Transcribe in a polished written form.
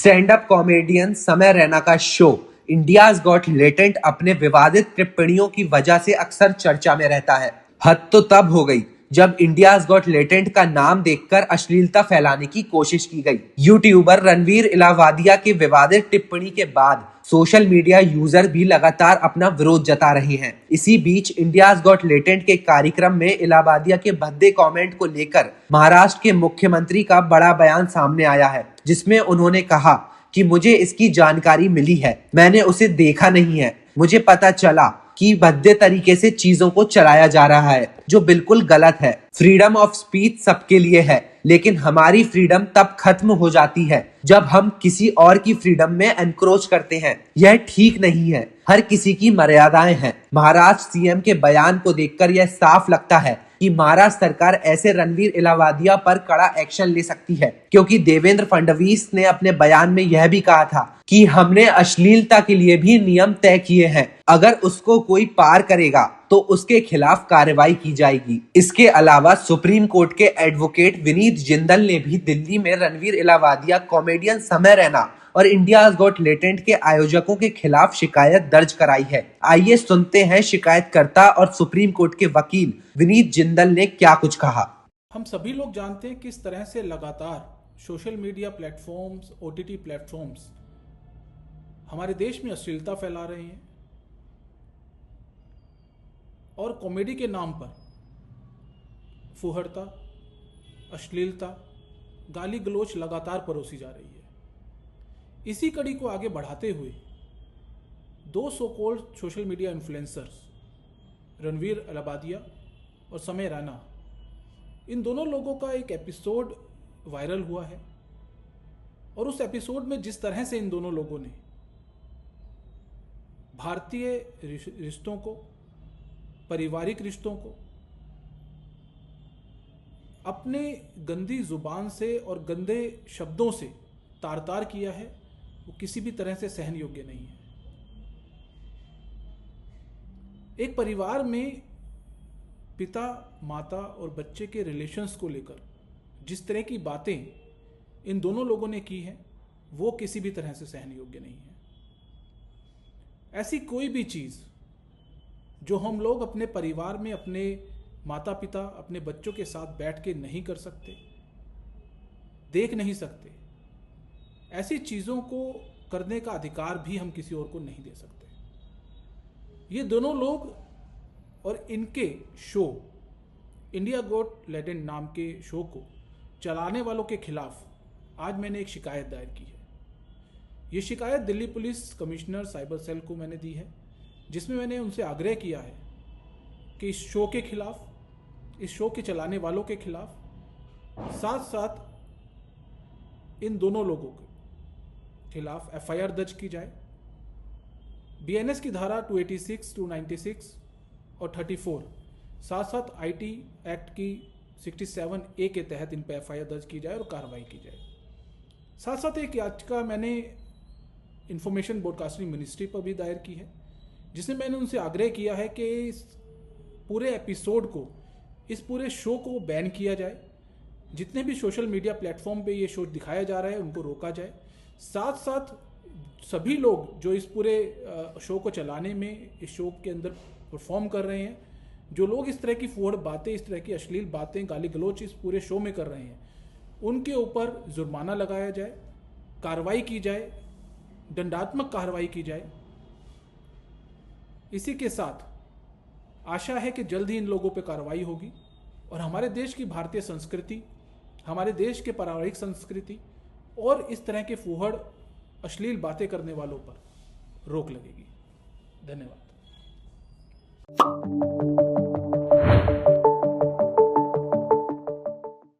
Stand up comedian समय रैना का show India's got latent अपने विवादित टिप्पणियों की वजह से अक्सर चर्चा में रहता है। हद तो तब हो गई जब इंडियाज गॉट लेटेंट का नाम देखकर अश्लीलता फैलाने की कोशिश की गई। यूट्यूबर रणवीर इलाहाबादिया के विवादित टिप्पणी के बाद सोशल मीडिया यूजर भी लगातार अपना विरोध जता रहे हैं। इसी बीच इंडियाज गॉट लेटेंट के कार्यक्रम में इलाहाबादिया के भद्दे कमेंट को लेकर महाराष्ट्र के मुख्यमंत्री का बड़ा बयान सामने आया है, जिसमें उन्होंने कहा कि मुझे इसकी जानकारी मिली है, मैंने उसे देखा नहीं है, मुझे पता चला कि भद्दे तरीके से चीजों को चलाया जा रहा है, जो बिल्कुल गलत है। फ्रीडम ऑफ स्पीच सबके लिए है, लेकिन हमारी फ्रीडम तब खत्म हो जाती है जब हम किसी और की फ्रीडम में एनक्रोच करते हैं। यह ठीक नहीं है। हर किसी की मर्यादाएं हैं। महाराष्ट्र सीएम के बयान को देखकर यह साफ लगता है कि महाराष्ट्र सरकार ऐसे रणवीर इलाहाबादिया पर कड़ा एक्शन ले सकती है, क्योंकि देवेंद्र फडणवीस ने अपने बयान में यह भी कहा था कि हमने अश्लीलता के लिए भी नियम तय किए हैं, अगर उसको कोई पार करेगा तो उसके खिलाफ कार्रवाई की जाएगी। इसके अलावा सुप्रीम कोर्ट के एडवोकेट विनीत जिंदल ने भी दिल्ली में रणवीर इलाहाबादिया, कॉमेडियन समय रैना और इंडियाज गॉट लेटेंट के आयोजकों के खिलाफ शिकायत दर्ज कराई है। आइए सुनते हैं शिकायतकर्ता और सुप्रीम कोर्ट के वकील विनीत जिंदल ने क्या कुछ कहा। हम सभी लोग जानते हैं किस तरह से लगातार social media platforms, OTT platforms हमारे देश में अश्लीलता फैला रहे हैं और कॉमेडी के नाम पर फुहड़ता, अश्लीलता, गाली गलौच लगातार परोसी जा रही है। इसी कड़ी को आगे बढ़ाते हुए दो so called social media influencers Ranveer Allahbadia और समय रैना, इन दोनों लोगों का एक एपिसोड वायरल हुआ है और उस एपिसोड में जिस तरह से इन दोनों लोगों ने भारतीय रिश्तों को, पारिवारिक रिश्तों को अपने गंदी जुबान से और गंदे शब्दों से तार तार किया है, वो किसी भी तरह से सहन योग्य नहीं है। एक परिवार में पिता, माता और बच्चे के रिलेशंस को लेकर जिस तरह की बातें इन दोनों लोगों ने की हैं, वो किसी भी तरह से सहन योग्य नहीं है। ऐसी कोई भी चीज़ जो हम लोग अपने परिवार में अपने माता पिता, अपने बच्चों के साथ बैठ के नहीं कर सकते, देख नहीं सकते, ऐसी चीज़ों को करने का अधिकार भी हम किसी और को नहीं दे सकते। ये दोनों लोग और इनके शो इंडिया गॉट लेटेंट नाम के शो को चलाने वालों के खिलाफ आज मैंने एक शिकायत दायर की है। ये शिकायत Delhi police commissioner cyber cell को मैंने दी है, जिसमें मैंने उनसे आग्रह किया है कि इस शो के खिलाफ, इस शो के चलाने वालों के खिलाफ, साथ साथ इन दोनों लोगों के खिलाफ एफआईआर दर्ज की जाए। बीएनएस की धारा 286, 296 और 34, साथ साथ आईटी एक्ट की 67A के तहत इन पर एफआईआर दर्ज की जाए और कार्रवाई की जाए। साथ साथ एक याचिका मैंने इंफॉर्मेशन ब्रॉडकास्टिंग मिनिस्ट्री पर भी दायर की है, जिसमें मैंने उनसे आग्रह किया है कि इस पूरे एपिसोड को, इस पूरे शो को बैन किया जाए। जितने भी सोशल मीडिया प्लेटफॉर्म पे ये शो दिखाया जा रहा है उनको रोका जाए। साथ साथ सभी लोग जो इस पूरे शो को चलाने में, इस शो के अंदर परफॉर्म कर रहे हैं, जो लोग इस तरह की फुहड़ बातें, इस तरह की अश्लील बातें, गाली गलौच इस पूरे शो में कर रहे हैं, उनके ऊपर जुर्माना लगाया जाए, कार्रवाई की जाए, दंडात्मक कार्रवाई की जाए। इसी के साथ आशा है कि जल्द ही इन लोगों पर कार्रवाई होगी और हमारे देश की भारतीय संस्कृति, हमारे देश के पारिवारिक संस्कृति और इस तरह के फुहड़ अश्लील बातें करने वालों पर रोक लगेगी। धन्यवाद।